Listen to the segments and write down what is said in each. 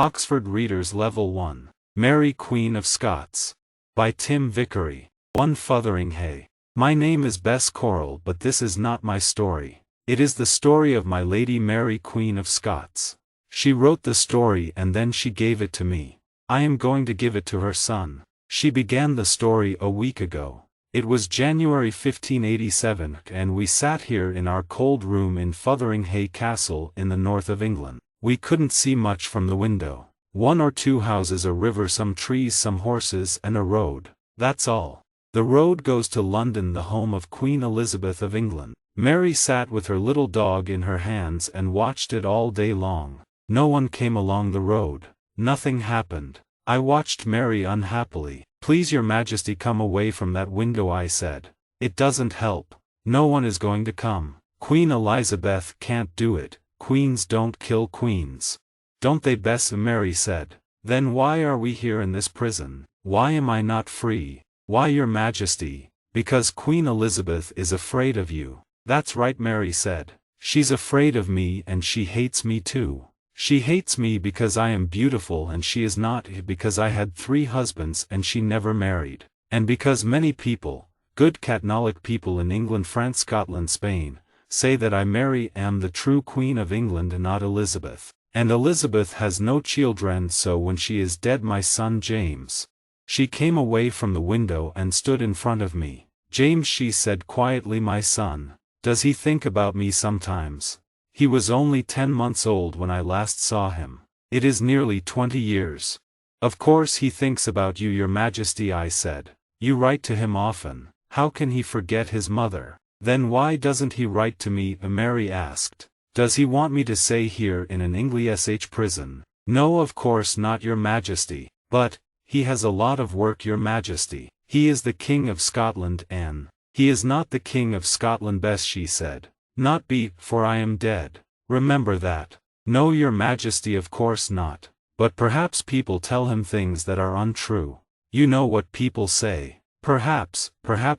Oxford Readers Level 1. Mary Queen of Scots. By Tim Vicary. 1 Fotheringhay. My name is Bess Coral, but this is not my story. It is the story of my Lady Mary Queen of Scots. She wrote the story and then she gave it to me. I am going to give it to her son. She began the story a week ago. It was January 1587 and we sat here in our cold room in Fotheringhay Castle in the north of England. We couldn't see much from the window. 1 or 2 houses, a river, some trees, some horses, and a road. That's all. The road goes to London, the home of Queen Elizabeth of England. Mary sat with her little dog in her hands and watched it all day long. No one came along the road. Nothing happened. I watched Mary unhappily. Please, Your Majesty, come away from that window, I said. It doesn't help. No one is going to come. Queen Elizabeth can't do it. Queens don't kill queens. Don't they, Bess? Mary said. Then why are we here in this prison? Why am I not free? Why, Your Majesty? Because Queen Elizabeth is afraid of you. That's right, Mary said. She's afraid of me and she hates me too. She hates me because I am beautiful and she is not, because I had 3 husbands and she never married, and because many people, good Catholic people in England, France, Scotland, Spain, say that I Mary am the true Queen of England and not Elizabeth. And Elizabeth has no children, so when she is dead, my son James. She came away from the window and stood in front of me. James, she said quietly, my son. Does he think about me sometimes? He was only 10 months old when I last saw him. It is nearly 20 years. Of course he thinks about you, Your Majesty, I said. You write to him often. How can he forget his mother? Then why doesn't he write to me? Mary asked. Does he want me to stay here in an English prison? No, of course not, Your Majesty. But he has a lot of work, Your Majesty. He is the King of Scotland, and he is not the King of Scotland, Bess, she said. Not be, for I am dead. Remember that. No, Your Majesty, of course not. But perhaps people tell him things that are untrue. You know what people say. Perhaps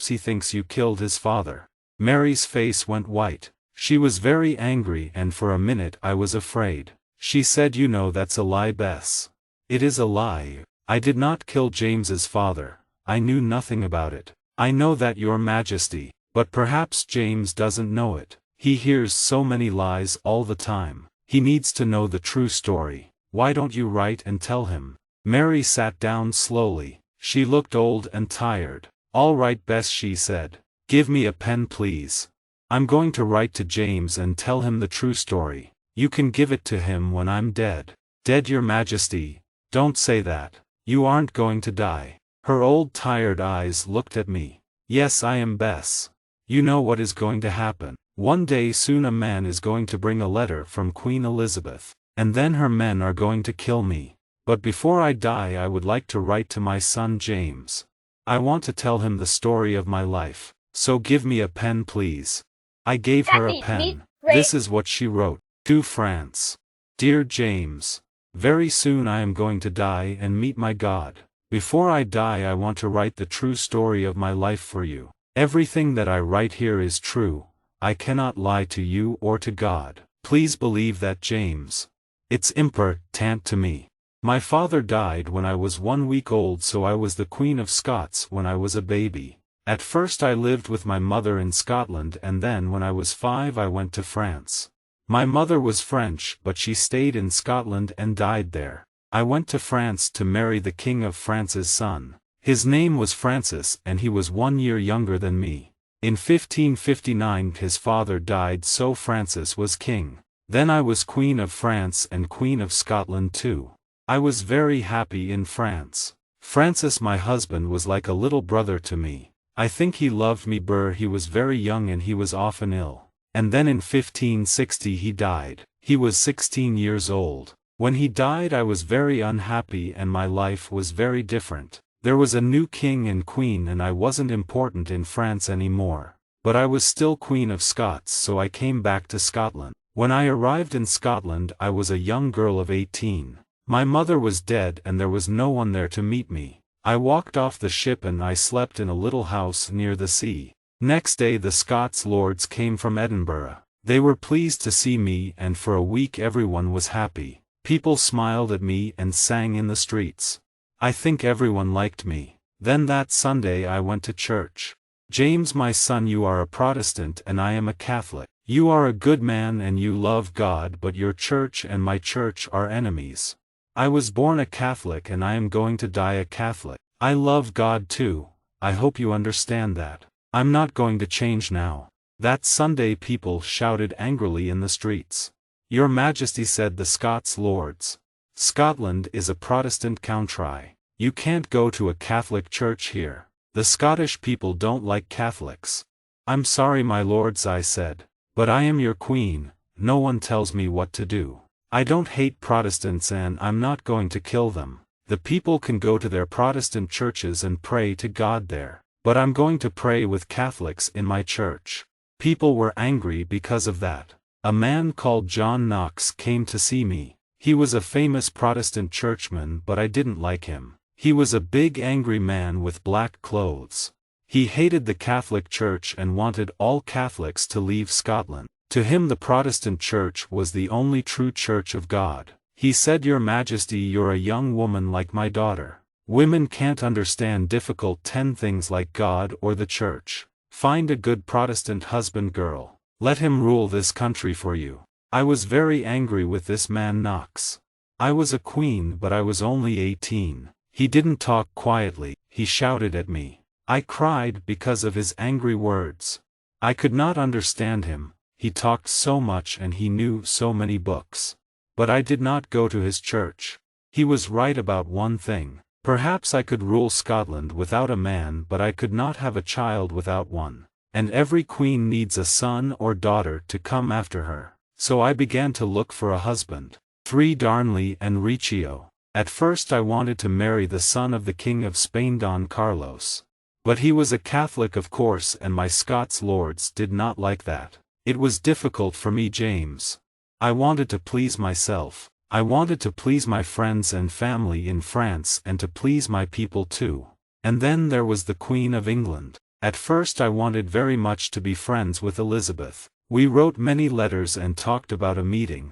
he thinks you killed his father. Mary's face went white. She was very angry, and for a minute I was afraid. She said, You know that's a lie, Bess. It is a lie. I did not kill James's father. I knew nothing about it. I know that, Your Majesty, but perhaps James doesn't know it. He hears so many lies all the time. He needs to know the true story. Why don't you write and tell him? Mary sat down slowly. She looked old and tired. All right, Bess, she said. Give me a pen, please. I'm going to write to James and tell him the true story. You can give it to him when I'm dead. Dead, Your Majesty? Don't say that. You aren't going to die. Her old tired eyes looked at me. Yes, I am, Bess. You know what is going to happen. One day soon a man is going to bring a letter from Queen Elizabeth, and then her men are going to kill me. But before I die, I would like to write to my son James. I want to tell him the story of my life. So give me a pen, please. I gave her a pen. This is what she wrote. To France. Dear James. Very soon I am going to die and meet my God. Before I die, I want to write the true story of my life for you. Everything that I write here is true. I cannot lie to you or to God. Please believe that, James. It's important to me. My father died when I was 1 week old, so I was the Queen of Scots when I was a baby. At first I lived with my mother in Scotland, and then when I was 5 I went to France. My mother was French, but she stayed in Scotland and died there. I went to France to marry the King of France's son. His name was Francis and he was 1 year younger than me. In 1559 his father died, so Francis was king. Then I was Queen of France and Queen of Scotland too. I was very happy in France. Francis, my husband, was like a little brother to me. I think he loved me, he was very young and he was often ill. And then in 1560 he died. He was 16 years old. When he died I was very unhappy and my life was very different. There was a new king and queen and I wasn't important in France anymore. But I was still Queen of Scots, so I came back to Scotland. When I arrived in Scotland I was a young girl of 18. My mother was dead and there was no one there to meet me. I walked off the ship and I slept in a little house near the sea. Next day the Scots lords came from Edinburgh. They were pleased to see me and for a week everyone was happy. People smiled at me and sang in the streets. I think everyone liked me. Then that Sunday I went to church. James, my son, you are a Protestant and I am a Catholic. You are a good man and you love God, but your church and my church are enemies. I was born a Catholic and I am going to die a Catholic. I love God too. I hope you understand that. I'm not going to change now. That Sunday people shouted angrily in the streets. Your Majesty, said the Scots lords. Scotland is a Protestant country. You can't go to a Catholic church here. The Scottish people don't like Catholics. I'm sorry, my lords, I said. But I am your queen, no one tells me what to do. I don't hate Protestants and I'm not going to kill them. The people can go to their Protestant churches and pray to God there. But I'm going to pray with Catholics in my church. People were angry because of that. A man called John Knox came to see me. He was a famous Protestant churchman, but I didn't like him. He was a big angry man with black clothes. He hated the Catholic Church and wanted all Catholics to leave Scotland. To him the Protestant Church was the only true Church of God. He said, Your Majesty, you're a young woman like my daughter. Women can't understand difficult 10 things like God or the Church. Find a good Protestant husband, girl. Let him rule this country for you. I was very angry with this man Knox. I was a queen, but I was only 18. He didn't talk quietly, he shouted at me. I cried because of his angry words. I could not understand him, he talked so much and he knew so many books. But I did not go to his church. He was right about one thing. Perhaps I could rule Scotland without a man, but I could not have a child without one. And every queen needs a son or daughter to come after her. So I began to look for a husband. 3 Darnley and Riccio. At first I wanted to marry the son of the King of Spain, Don Carlos. But he was a Catholic, of course, and my Scots lords did not like that. It was difficult for me, James. I wanted to please myself. I wanted to please my friends and family in France and to please my people too. And then there was the Queen of England. At first I wanted very much to be friends with Elizabeth. We wrote many letters and talked about a meet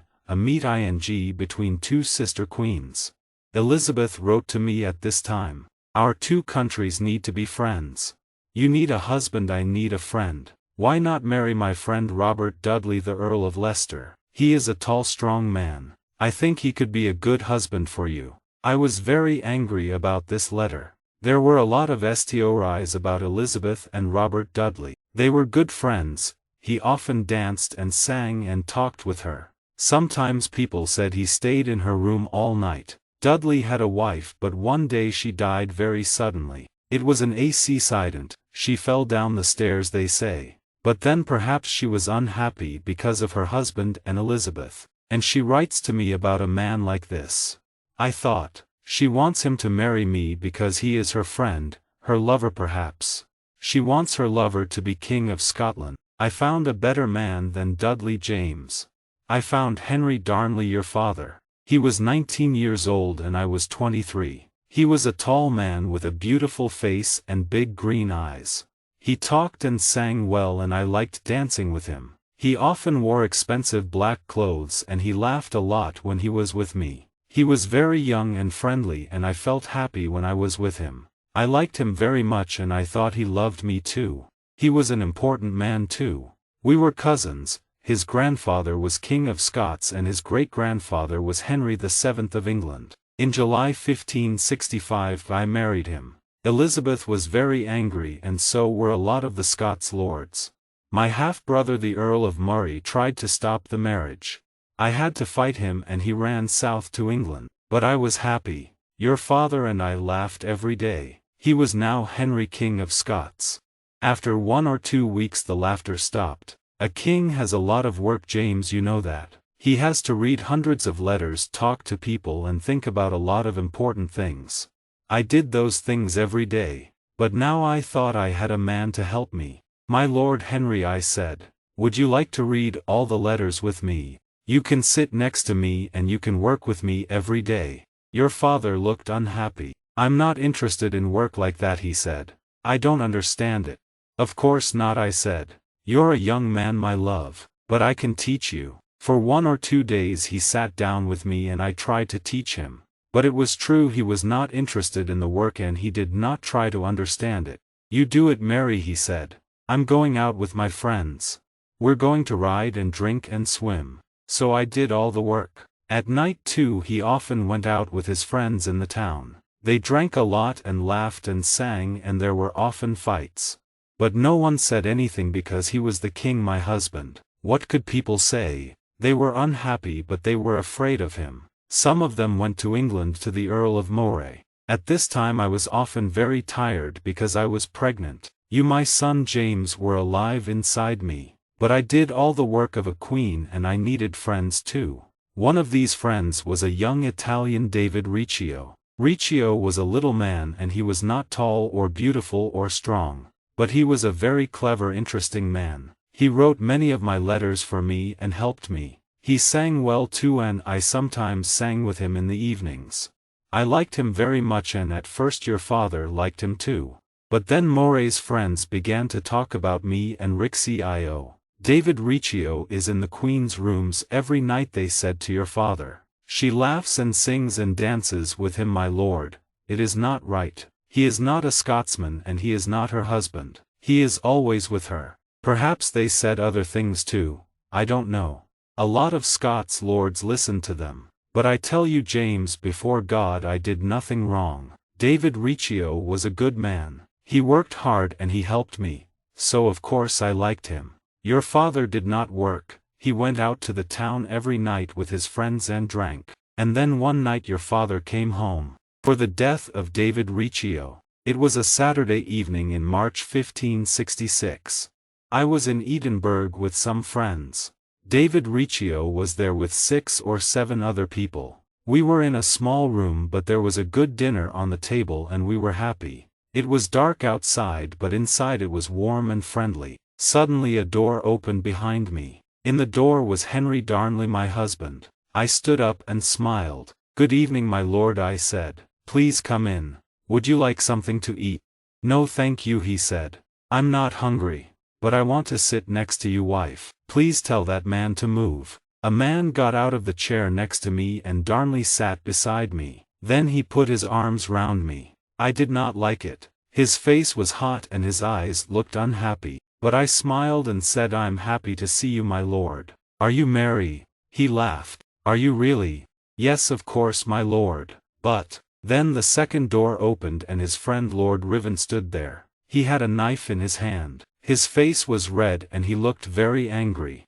between 2 sister queens. Elizabeth wrote to me at this time. Our 2 countries need to be friends. You need a husband, I need a friend. Why not marry my friend Robert Dudley, the Earl of Leicester? He is a tall, strong man. I think he could be a good husband for you. I was very angry about this letter. There were a lot of stories about Elizabeth and Robert Dudley. They were good friends. He often danced and sang and talked with her. Sometimes people said he stayed in her room all night. Dudley had a wife, but one day she died very suddenly. It was an accident, she fell down the stairs, they say. But then perhaps she was unhappy because of her husband and Elizabeth. And she writes to me about a man like this. I thought, she wants him to marry me because he is her friend, her lover perhaps. She wants her lover to be King of Scotland. I found a better man than Dudley, James. I found Henry Darnley, your father. He was 19 years old and I was 23. He was a tall man with a beautiful face and big green eyes. He talked and sang well and I liked dancing with him. He often wore expensive black clothes and he laughed a lot when he was with me. He was very young and friendly and I felt happy when I was with him. I liked him very much and I thought he loved me too. He was an important man too. We were cousins. His grandfather was King of Scots and his great-grandfather was Henry VII of England. In July 1565 I married him. Elizabeth was very angry and so were a lot of the Scots lords. My half-brother the Earl of Murray tried to stop the marriage. I had to fight him and he ran south to England. But I was happy. Your father and I laughed every day. He was now Henry King of Scots. After 1 or 2 weeks the laughter stopped. A king has a lot of work, James, you know that. He has to read hundreds of letters, talk to people and think about a lot of important things. I did those things every day. But now I thought I had a man to help me. My Lord Henry, I said, would you like to read all the letters with me? You can sit next to me and you can work with me every day. Your father looked unhappy. I'm not interested in work like that, he said. I don't understand it. Of course not, I said. You're a young man, my love, but I can teach you. For 1 or 2 days he sat down with me and I tried to teach him. But it was true he was not interested in the work and he did not try to understand it. "You do it, Mary," he said. "I'm going out with my friends. We're going to ride and drink and swim." So I did all the work. At night too he often went out with his friends in the town. They drank a lot and laughed and sang and there were often fights. But no one said anything because he was the king, my husband. What could people say? They were unhappy but they were afraid of him. Some of them went to England to the Earl of Moray. At this time I was often very tired because I was pregnant. You, my son James, were alive inside me. But I did all the work of a queen and I needed friends too. One of these friends was a young Italian, David Riccio. Riccio was a little man and he was not tall or beautiful or strong. But he was a very clever, interesting man. He wrote many of my letters for me and helped me. He sang well too and I sometimes sang with him in the evenings. I liked him very much and at first your father liked him too. But then Moray's friends began to talk about me and Riccio. "David Riccio is in the Queen's rooms every night," they said to your father. "She laughs and sings and dances with him, my lord. It is not right. He is not a Scotsman and he is not her husband. He is always with her." Perhaps they said other things too, I don't know. A lot of Scots lords listened to them. But I tell you, James, before God I did nothing wrong. David Riccio was a good man. He worked hard and he helped me, so of course I liked him. Your father did not work, he went out to the town every night with his friends and drank. And then one night your father came home for the death of David Riccio. It was a Saturday evening in March 1566. I was in Edinburgh with some friends. David Riccio was there with 6 or 7 other people. We were in a small room but there was a good dinner on the table and we were happy. It was dark outside but inside it was warm and friendly. Suddenly a door opened behind me. In the door was Henry Darnley, my husband. I stood up and smiled. "Good evening, my lord," I said. "Please come in. Would you like something to eat?" "No thank you," he said. "I'm not hungry. But I want to sit next to you, wife. Please tell that man to move." A man got out of the chair next to me and Darnley sat beside me. Then he put his arms round me. I did not like it. His face was hot and his eyes looked unhappy. But I smiled and said, "I'm happy to see you, my lord. Are you merry?" He laughed. "Are you really?" "Yes, of course, my lord. But..." Then the second door opened and his friend Lord Riven stood there. He had a knife in his hand. His face was red and he looked very angry.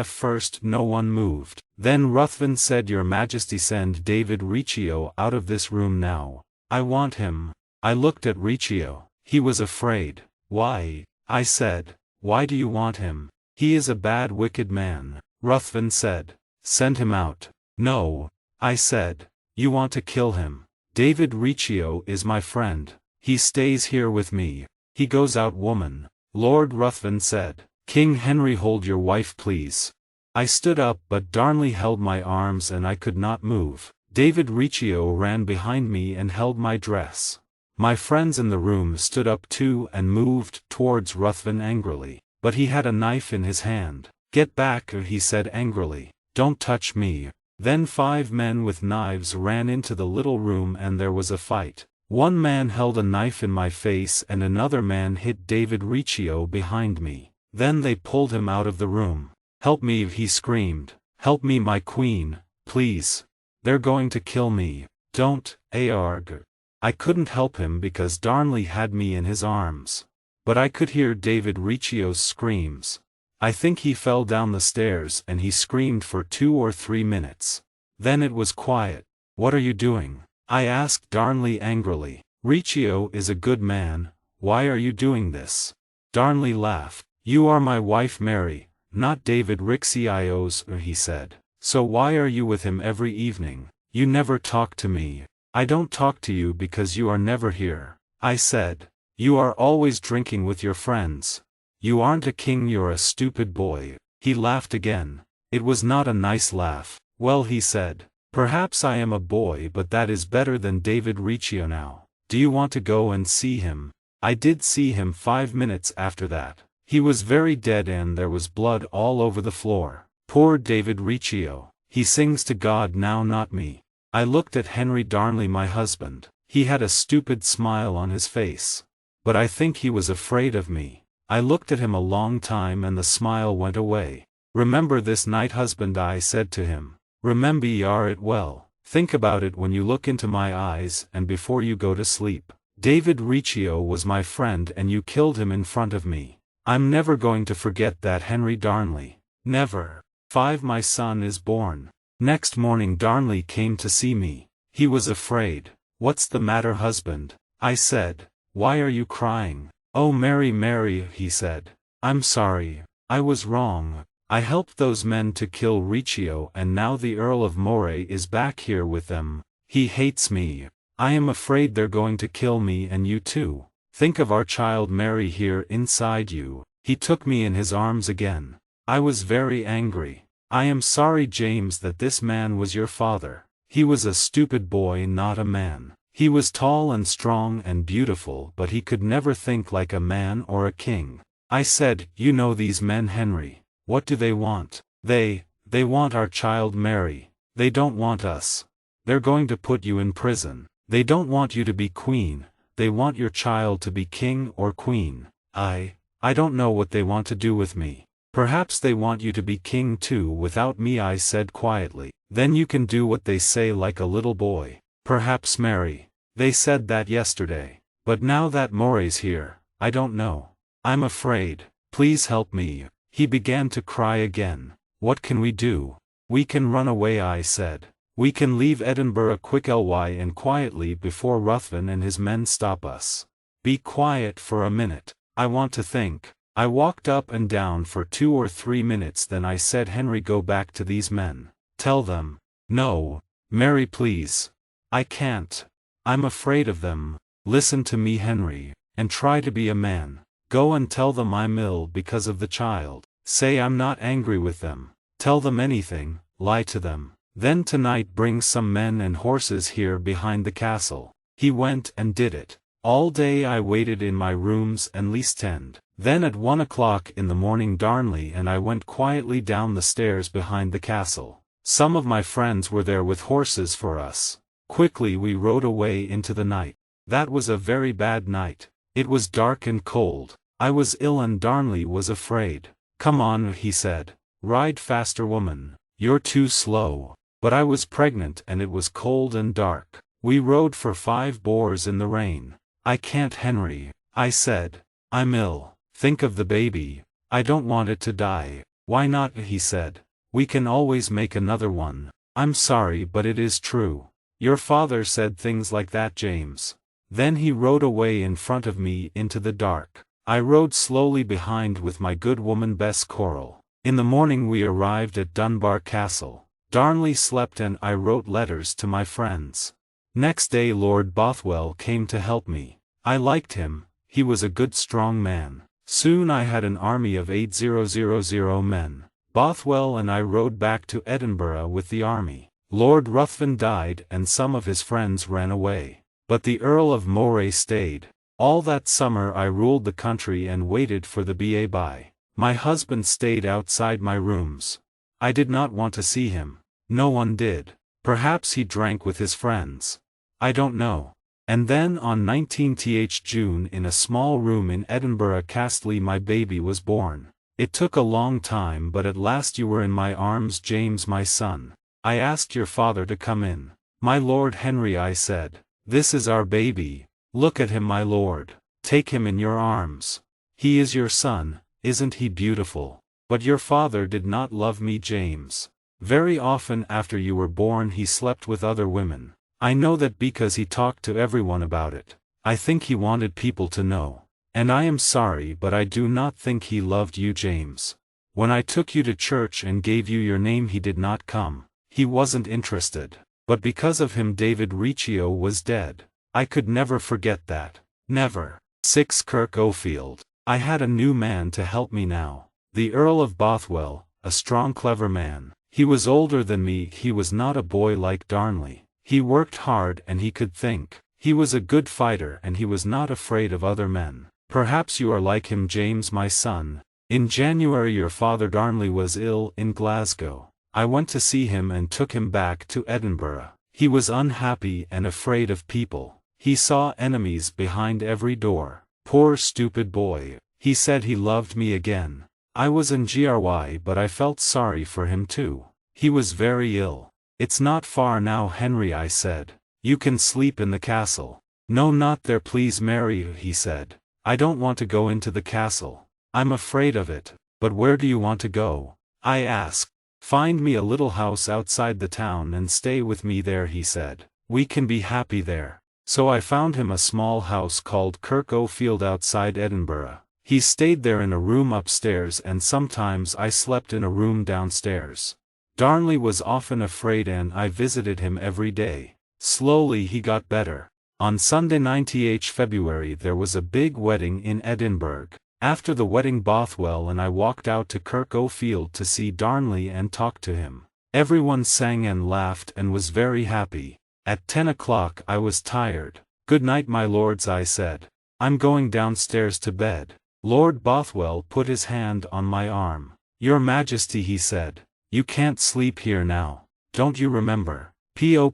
First no one moved. Then Ruthven said, "Your Majesty, send David Riccio out of this room now. I want him." I looked at Riccio. He was afraid. "Why?" I said. "Why do you want him?" "He is a bad, wicked man," Ruthven said. "Send him out." "No," I said. "You want to kill him." "David Riccio is my friend. He stays here with me." "He goes out, woman." Lord Ruthven said. "King Henry, hold your wife, please." I stood up but Darnley held my arms and I could not move. David Riccio ran behind me and held my dress. My friends in the room stood up too and moved towards Ruthven angrily. But he had a knife in his hand. "Get back," he said angrily. "Don't touch me." Then 5 men with knives ran into the little room and there was a fight. One man held a knife in my face and another man hit David Riccio behind me. Then they pulled him out of the room. "Help me," he screamed. "Help me, my queen, please. They're going to kill me." "Don't, Arg." I couldn't help him because Darnley had me in his arms. But I could hear David Riccio's screams. I think he fell down the stairs and he screamed for 2 or 3 minutes. Then it was quiet. "What are you doing?" I asked Darnley angrily. "Riccio is a good man, why are you doing this?" Darnley laughed. "You are my wife Mary, not David Riccio's," he said. "So why are you with him every evening? You never talk to me." "I don't talk to you because you are never here," I said. "You are always drinking with your friends. You aren't a king, you're a stupid boy." He laughed again. It was not a nice laugh. "Well," he said, "perhaps I am a boy but that is better than David Riccio now. Do you want to go and see him?" I did see him 5 minutes after that. He was very dead and there was blood all over the floor. Poor David Riccio. He sings to God now, not me. I looked at Henry Darnley, my husband. He had a stupid smile on his face. But I think he was afraid of me. I looked at him a long time and the smile went away. Remember this night, husband, I said to him. Remember it well. Think about it when you look into my eyes and before you go to sleep. David Riccio was my friend and you killed him in front of me. I'm never going to forget that, Henry Darnley. Never. 5. My son is born. Next morning Darnley came to see me. He was afraid. What's the matter, husband? I said. Why are you crying? Oh, Mary, he said. I'm sorry. I was wrong. I helped those men to kill Riccio and now the Earl of Moray is back here with them. He hates me. I am afraid they're going to kill me and you too. Think of our child Mary here inside you. He took me in his arms again. I was very angry. I am sorry, James, that this man was your father. He was a stupid boy, not a man. He was tall and strong and beautiful, but he could never think like a man or a king. I said, you know these men, Henry. What do they want? They want our child Mary. They don't want us. They're going to put you in prison. They don't want you to be queen. They want your child to be king or queen. I don't know what they want to do with me. Perhaps they want you to be king too without me, I said quietly. Then you can do what they say like a little boy. Perhaps, Mary. They said that yesterday. But now that Moray's here, I don't know. I'm afraid. Please help me. He began to cry again. What can we do? We can run away, I said. We can leave Edinburgh quickly and quietly before Ruthven and his men stop us. Be quiet for a minute. I want to think. I walked up and down for 2 or 3 minutes, then I said, Henry, go back to these men. Tell them. No. Mary, please. I can't. I'm afraid of them. Listen to me, Henry, and try to be a man. Go and tell them I'm ill because of the child. Say I'm not angry with them. Tell them anything, lie to them. Then tonight bring some men and horses here behind the castle. He went and did it. All day I waited in my rooms and least end. Then at 1 o'clock in the morning Darnley and I went quietly down the stairs behind the castle. Some of my friends were there with horses for us. Quickly we rode away into the night. That was a very bad night. It was dark and cold. I was ill and Darnley was afraid. Come on, he said. Ride faster, woman. You're too slow. But I was pregnant and it was cold and dark. We rode for 5 hours in the rain. I can't, Henry. I said. I'm ill. Think of the baby. I don't want it to die. Why not, he said. We can always make another one. I'm sorry, but it is true. Your father said things like that, James. Then he rode away in front of me into the dark. I rode slowly behind with my good woman Bess Coral. In the morning we arrived at Dunbar Castle. Darnley slept and I wrote letters to my friends. Next day Lord Bothwell came to help me. I liked him. He was a good strong man. Soon I had an army of 8,000 men. Bothwell and I rode back to Edinburgh with the army. Lord Ruthven died and some of his friends ran away. But the Earl of Moray stayed. All that summer I ruled the country and waited for the ba. My husband stayed outside my rooms. I did not want to see him. No one did. Perhaps he drank with his friends. I don't know. And then on 19th June in a small room in Edinburgh Castle my baby was born. It took a long time, but at last you were in my arms, James, my son. I asked your father to come in. My lord Henry, I said. This is our baby. Look at him, my lord. Take him in your arms. He is your son, isn't he beautiful? But your father did not love me, James. Very often after you were born he slept with other women. I know that because he talked to everyone about it. I think he wanted people to know. And I am sorry, but I do not think he loved you, James. When I took you to church and gave you your name he did not come. He wasn't interested. But because of him David Riccio was dead. I could never forget that. Never. 6. Kirk O'Field. I had a new man to help me now. The Earl of Bothwell, a strong clever man. He was older than me. He was not a boy like Darnley. He worked hard and he could think. He was a good fighter and he was not afraid of other men. Perhaps you are like him, James, my son. In January your father Darnley was ill in Glasgow. I went to see him and took him back to Edinburgh. He was unhappy and afraid of people. He saw enemies behind every door. Poor stupid boy. He said he loved me again. I was in GRY but I felt sorry for him too. He was very ill. It's not far now, Henry, I said. You can sleep in the castle. No, not there please, Mary, he said. I don't want to go into the castle. I'm afraid of it. But where do you want to go? I asked. Find me a little house outside the town and stay with me there, he said. We can be happy there. So I found him a small house called Kirk O'Field outside Edinburgh. He stayed there in a room upstairs and sometimes I slept in a room downstairs. Darnley was often afraid and I visited him every day. Slowly he got better. On Sunday 98 February there was a big wedding in Edinburgh. After the wedding Bothwell and I walked out to Kirk O'Field to see Darnley and talk to him. Everyone sang and laughed and was very happy. At 10 o'clock I was tired. Good night, my lords, I said. I'm going downstairs to bed. Lord Bothwell put his hand on my arm. Your Majesty, he said, you can't sleep here now. Don't you remember? People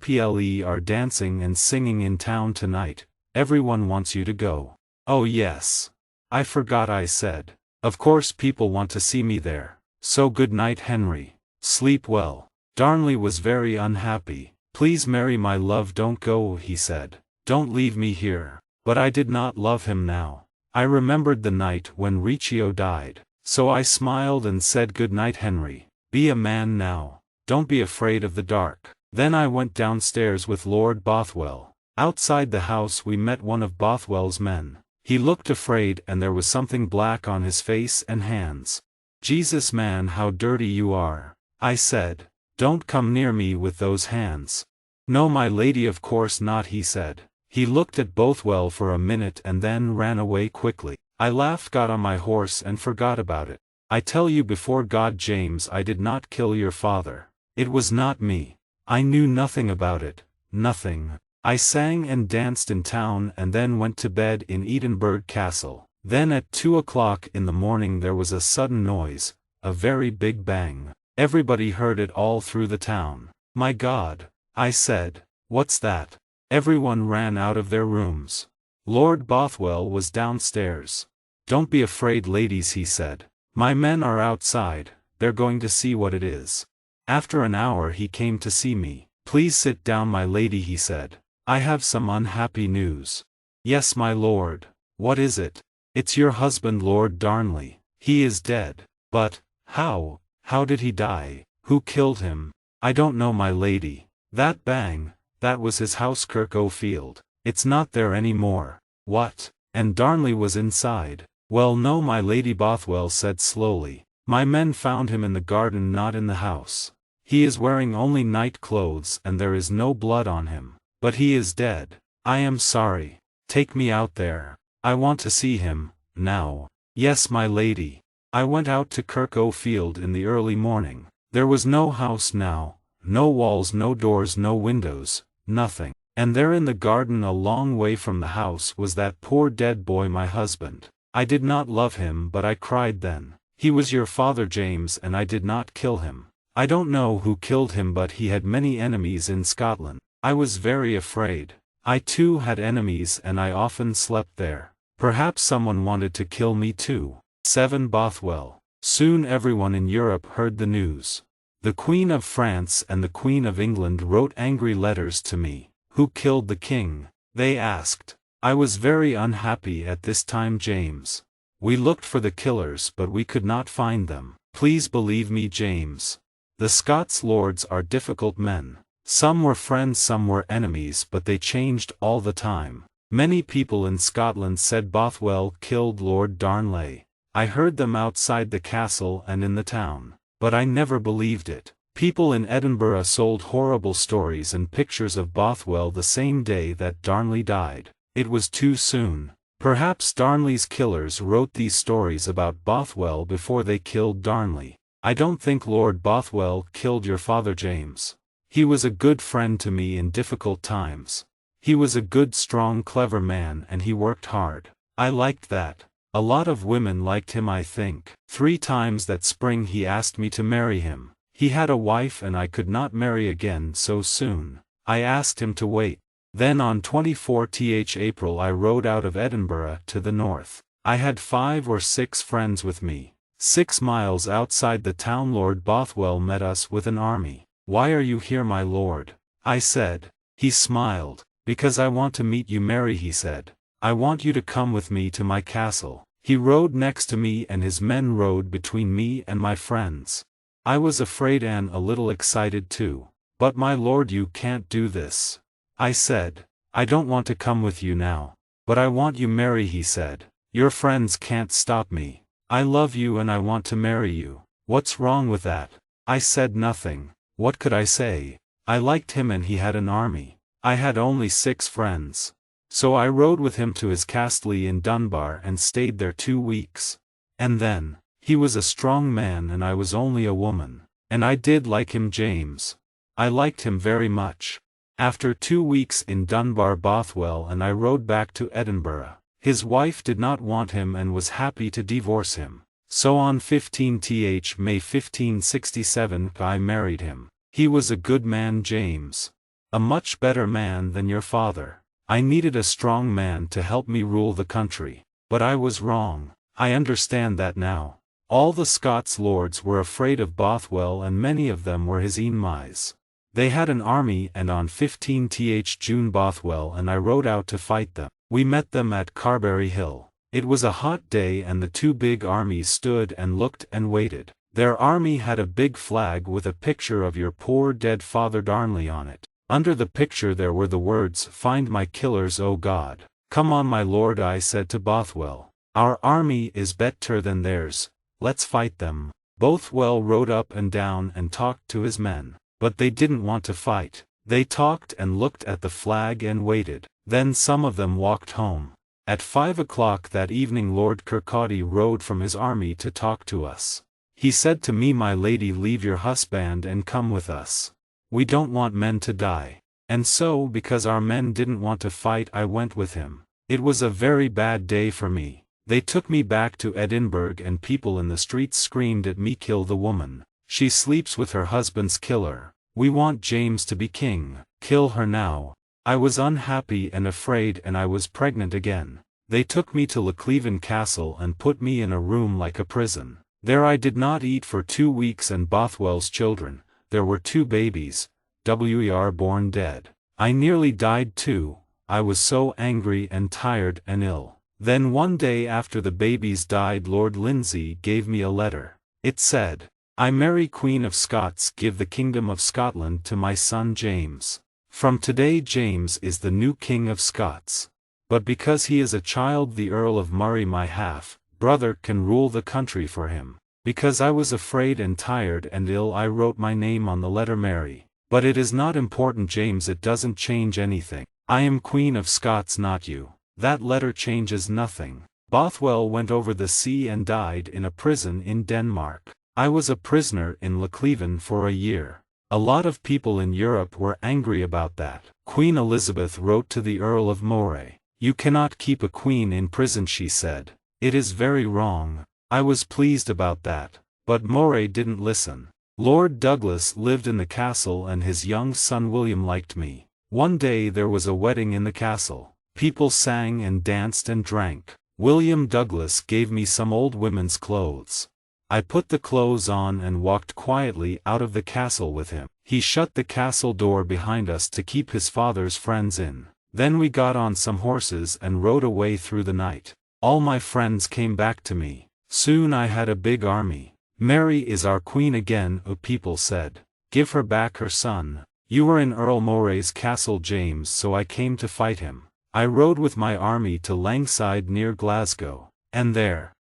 are dancing and singing in town tonight. Everyone wants you to go. Oh yes. I forgot, I said. Of course people want to see me there. So good night, Henry. Sleep well. Darnley was very unhappy. Please, Mary, my love, don't go, he said. Don't leave me here. But I did not love him now. I remembered the night when Riccio died. So I smiled and said, good night, Henry. Be a man now. Don't be afraid of the dark. Then I went downstairs with Lord Bothwell. Outside the house we met one of Bothwell's men. He looked afraid and there was something black on his face and hands. Jesus, man, how dirty you are. I said. Don't come near me with those hands. No, my lady, of course not, he said. He looked at Bothwell for a minute and then ran away quickly. I laughed, got on my horse and forgot about it. I tell you before God, James, I did not kill your father. It was not me. I knew nothing about it. Nothing. I sang and danced in town and then went to bed in Edinburgh Castle. Then at 2 o'clock in the morning there was a sudden noise, a very big bang. Everybody heard it all through the town. My God, I said, what's that? Everyone ran out of their rooms. Lord Bothwell was downstairs. Don't be afraid, ladies, he said. My men are outside, they're going to see what it is. After an hour he came to see me. Please sit down, my lady, he said. I have some unhappy news. Yes, my lord. What is it? It's your husband, Lord Darnley. He is dead. But, how? How did he die? Who killed him? I don't know, my lady. That bang, that was his house, Kirk O'Field. It's not there any more. What? And Darnley was inside? Well, no, my lady, Bothwell said slowly. My men found him in the garden, not in the house. He is wearing only night clothes and there is no blood on him. But he is dead. I am sorry. Take me out there. I want to see him, now. Yes, my lady. I went out to Kirk O'Field in the early morning. There was no house now, no walls, no doors, no windows, nothing. And there in the garden a long way from the house was that poor dead boy, my husband. I did not love him, but I cried then. He was your father, James, and I did not kill him. I don't know who killed him, but he had many enemies in Scotland. I was very afraid. I too had enemies and I often slept there. Perhaps someone wanted to kill me too. 7 Bothwell. Soon everyone in Europe heard the news. The Queen of France and the Queen of England wrote angry letters to me. Who killed the king? They asked. I was very unhappy at this time, James. We looked for the killers but we could not find them. Please believe me, James. The Scots lords are difficult men. Some were friends, some were enemies, but they changed all the time. Many people in Scotland said Bothwell killed Lord Darnley. I heard them outside the castle and in the town. But I never believed it. People in Edinburgh sold horrible stories and pictures of Bothwell the same day that Darnley died. It was too soon. Perhaps Darnley's killers wrote these stories about Bothwell before they killed Darnley. I don't think Lord Bothwell killed your father, James. He was a good friend to me in difficult times. He was a good, strong, clever man and he worked hard. I liked that. A lot of women liked him, I think. 3 times that spring he asked me to marry him. He had a wife and I could not marry again so soon. I asked him to wait. Then on 24th April I rode out of Edinburgh to the north. I had 5 or 6 friends with me. 6 miles outside the town Lord Bothwell met us with an army. "Why are you here, my lord?" I said. He smiled. "Because I want to meet you, Mary," he said. "I want you to come with me to my castle." He rode next to me and his men rode between me and my friends. I was afraid and a little excited too. "But my lord, you can't do this," I said. "I don't want to come with you now. But I want you, Mary," he said. "Your friends can't stop me. I love you and I want to marry you." "What's wrong with that?" I said. "Nothing." What could I say? I liked him and he had an army. I had only 6 friends. So I rode with him to his castle in Dunbar and stayed there 2 weeks. And then, he was a strong man and I was only a woman. And I did like him, James. I liked him very much. After 2 weeks in Dunbar, Bothwell and I rode back to Edinburgh. His wife did not want him and was happy to divorce him. So on 15th May 1567 I married him. He was a good man, James. A much better man than your father. I needed a strong man to help me rule the country. But I was wrong. I understand that now. All the Scots lords were afraid of Bothwell and many of them were his enemies. They had an army and on 15th June Bothwell and I rode out to fight them. We met them at Carberry Hill. It was a hot day and the 2 big armies stood and looked and waited. Their army had a big flag with a picture of your poor dead father Darnley on it. Under the picture there were the words, "Find my killers, O God." "Come on, my lord," I said to Bothwell. "Our army is better than theirs. Let's fight them." Bothwell rode up and down and talked to his men. But they didn't want to fight. They talked and looked at the flag and waited. Then some of them walked home. At 5 o'clock that evening Lord Kirkcaldy rode from his army to talk to us. He said to me, "My lady, leave your husband and come with us. We don't want men to die." And so, because our men didn't want to fight, I went with him. It was a very bad day for me. They took me back to Edinburgh and people in the streets screamed at me, "Kill the woman. She sleeps with her husband's killer. We want James to be king. Kill her now." I was unhappy and afraid and I was pregnant again. They took me to Lochleven Castle and put me in a room like a prison. There I did not eat for 2 weeks and Bothwell's children, there were 2 babies, were born dead. I nearly died too. I was so angry and tired and ill. Then one day after the babies died, Lord Lindsay gave me a letter. It said, "I, Mary Queen of Scots, give the kingdom of Scotland to my son James. From today James is the new king of Scots. But because he is a child, the Earl of Murray, my half-brother, can rule the country for him." Because I was afraid and tired and ill, I wrote my name on the letter Mary. But it is not important, James, it doesn't change anything. I am Queen of Scots, not you. That letter changes nothing. Bothwell went over the sea and died in a prison in Denmark. I was a prisoner in Lochleven for a year. A lot of people in Europe were angry about that. Queen Elizabeth wrote to the Earl of Moray. "You cannot keep a queen in prison," she said. "It is very wrong." I was pleased about that. But Moray didn't listen. Lord Douglas lived in the castle and his young son William liked me. One day there was a wedding in the castle. People sang and danced and drank. William Douglas gave me some old women's clothes. I put the clothes on and walked quietly out of the castle with him. He shut the castle door behind us to keep his father's friends in. Then we got on some horses and rode away through the night. All my friends came back to me. Soon I had a big army. "Mary is our queen again," people said. "Give her back her son." "You were in Earl Moray's castle, James, so I came to fight him. I rode with my army to Langside near Glasgow. And there,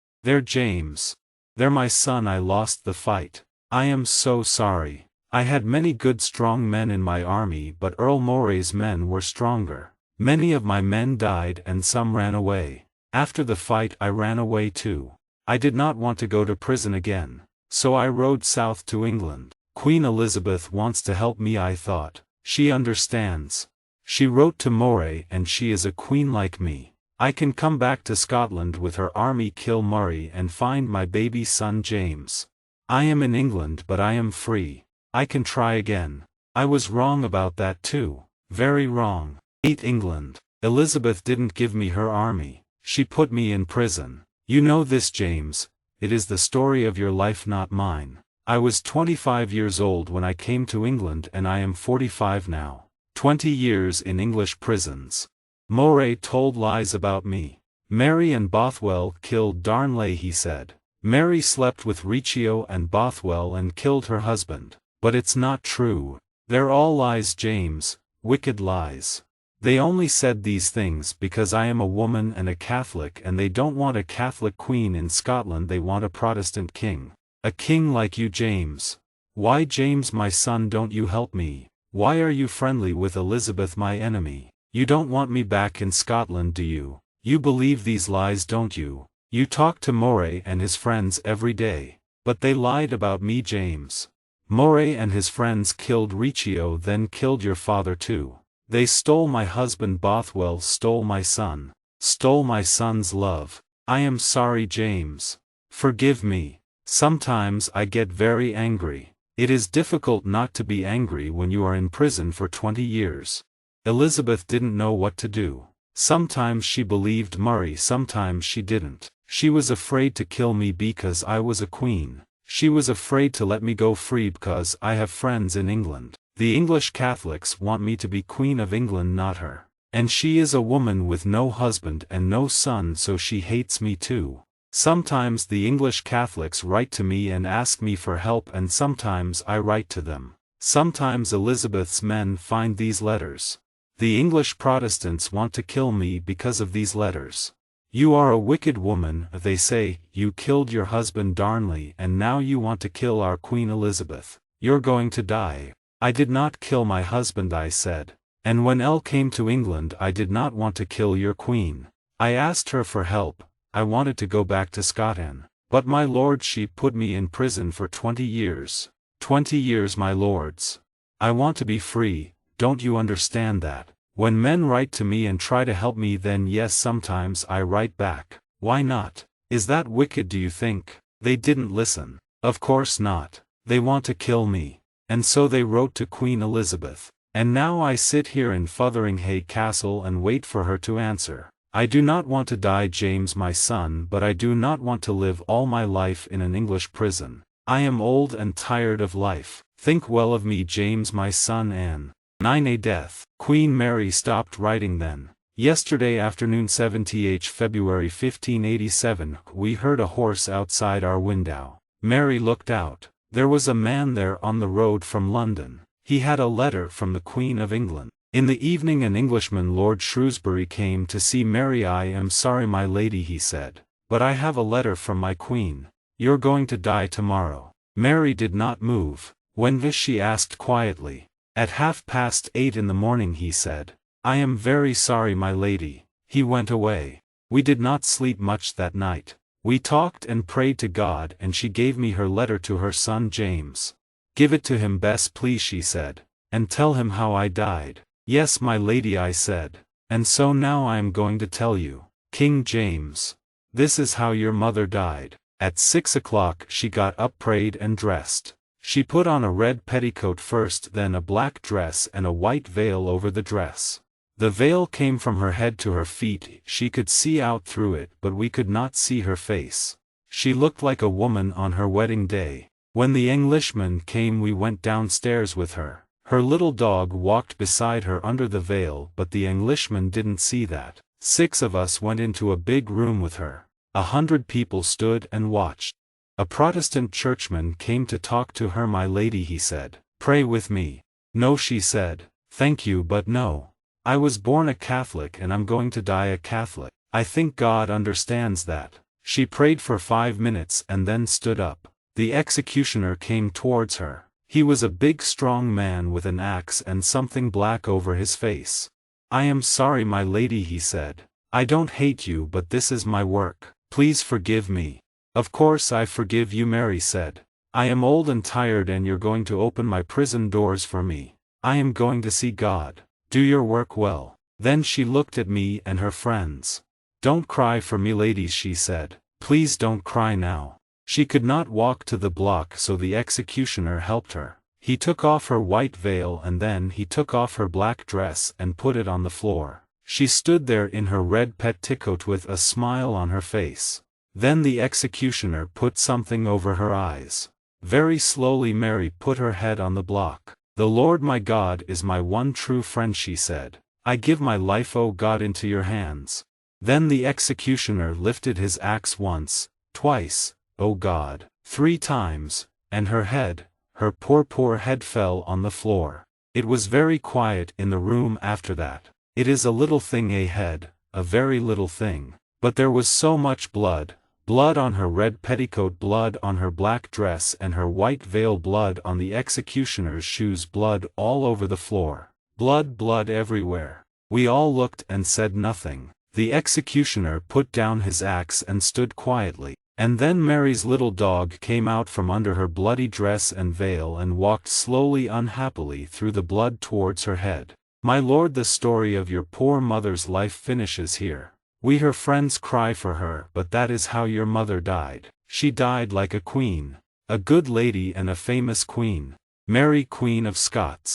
James. There, my son, I lost the fight. I am so sorry. I had many good strong men in my army, but Earl Moray's men were stronger. Many of my men died and some ran away. After the fight I ran away too. I did not want to go to prison again. So I rode south to England. Queen Elizabeth wants to help me, I thought. She understands. She wrote to Moray and she is a queen like me. I can come back to Scotland with her army, kill Murray and find my baby son James. I am in England but I am free. I can try again. I was wrong about that too. Very wrong. 8 England. Elizabeth didn't give me her army. She put me in prison. You know this, James. It is the story of your life, not mine. I was 25 years old when I came to England and I am 45 now. 20 years in English prisons. Moray told lies about me. Mary and Bothwell killed Darnley, he said. Mary slept with Riccio and Bothwell and killed her husband. But it's not true. They're all lies, James. Wicked lies. They only said these things because I am a woman and a Catholic, and they don't want a Catholic queen in Scotland, they want a Protestant king. A king like you, James. Why, James my son, don't you help me? Why are you friendly with Elizabeth, my enemy? You don't want me back in Scotland, do you? You believe these lies, don't you? You talk to Moray and his friends every day. But they lied about me, James. Moray and his friends killed Riccio, then killed your father too. They stole my husband. Bothwell stole my son. Stole my son's love. I am sorry, James. Forgive me. Sometimes I get very angry. It is difficult not to be angry when you are in prison for 20 years. Elizabeth didn't know what to do. Sometimes she believed Murray, sometimes she didn't. She was afraid to kill me because I was a queen. She was afraid to let me go free because I have friends in England. The English Catholics want me to be Queen of England, not her. And she is a woman with no husband and no son, so she hates me too. Sometimes the English Catholics write to me and ask me for help, and sometimes I write to them. Sometimes Elizabeth's men find these letters. The English Protestants want to kill me because of these letters. You are a wicked woman, they say. You killed your husband Darnley and now you want to kill our Queen Elizabeth. You're going to die. I did not kill my husband, I said. And when Elle came to England I did not want to kill your queen. I asked her for help. I wanted to go back to Scotland. But my lord, she put me in prison for 20 years. 20 years, my lords. I want to be free, don't you understand that? When men write to me and try to help me, then yes, sometimes I write back. Why not? Is that wicked, do you think? They didn't listen. Of course not. They want to kill me. And so they wrote to Queen Elizabeth. And now I sit here in Fotheringhay Castle and wait for her to answer. I do not want to die, James my son, but I do not want to live all my life in an English prison. I am old and tired of life. Think well of me, James my son. And 9 Death. Queen Mary stopped writing then. Yesterday afternoon, 70th February 1587, we heard a horse outside our window. Mary looked out. There was a man there on the road from London. He had a letter from the Queen of England. In the evening an Englishman, Lord Shrewsbury, came to see Mary. I am sorry, my lady, he said, but I have a letter from my queen. You're going to die tomorrow. Mary did not move. When this, she asked quietly. At 8:30 in the morning, he said. I am very sorry, my lady. He went away. We did not sleep much that night. We talked and prayed to God, and she gave me her letter to her son James. Give it to him, Bess, please, she said, and tell him how I died. Yes, my lady, I said. And so now I am going to tell you. King James. This is how your mother died. At 6 o'clock she got up, prayed and dressed. She put on a red petticoat first, then a black dress and a white veil over the dress. The veil came from her head to her feet. She could see out through it, but we could not see her face. She looked like a woman on her wedding day. When the Englishman came, we went downstairs with her. Her little dog walked beside her under the veil, but the Englishman didn't see that. 6 of us went into a big room with her. 100 people stood and watched. A Protestant churchman came to talk to her. My lady, he said, pray with me. No, she said. Thank you, but no. I was born a Catholic and I'm going to die a Catholic. I think God understands that. She prayed for 5 minutes and then stood up. The executioner came towards her. He was a big strong man with an axe and something black over his face. I am sorry, my lady, he said. I don't hate you, but this is my work. Please forgive me. Of course I forgive you, Mary said. I am old and tired and you're going to open my prison doors for me. I am going to see God. Do your work well. Then she looked at me and her friends. "Don't cry for me, ladies," she said. "Please don't cry now." She could not walk to the block, so the executioner helped her. He took off her white veil and then he took off her black dress and put it on the floor. She stood there in her red petticoat with a smile on her face. Then the executioner put something over her eyes. Very slowly Mary put her head on the block. "The Lord my God is my one true friend," she said. "I give my life, O God, into your hands." Then the executioner lifted his axe once, twice, "O God," 3 times, and her head, her poor head fell on the floor. It was very quiet in the room after that. It is a little thing, a head, a very little thing. But there was so much blood. Blood on her red petticoat, blood on her black dress and her white veil, blood on the executioner's shoes, blood all over the floor. Blood everywhere. We all looked and said nothing. The executioner put down his axe and stood quietly. And then Mary's little dog came out from under her bloody dress and veil and walked slowly, unhappily through the blood towards her head. "My lord, the story of your poor mother's life finishes here. We her friends cry for her, but that is how your mother died. She died like a queen. A good lady and a famous queen. Mary Queen of Scots."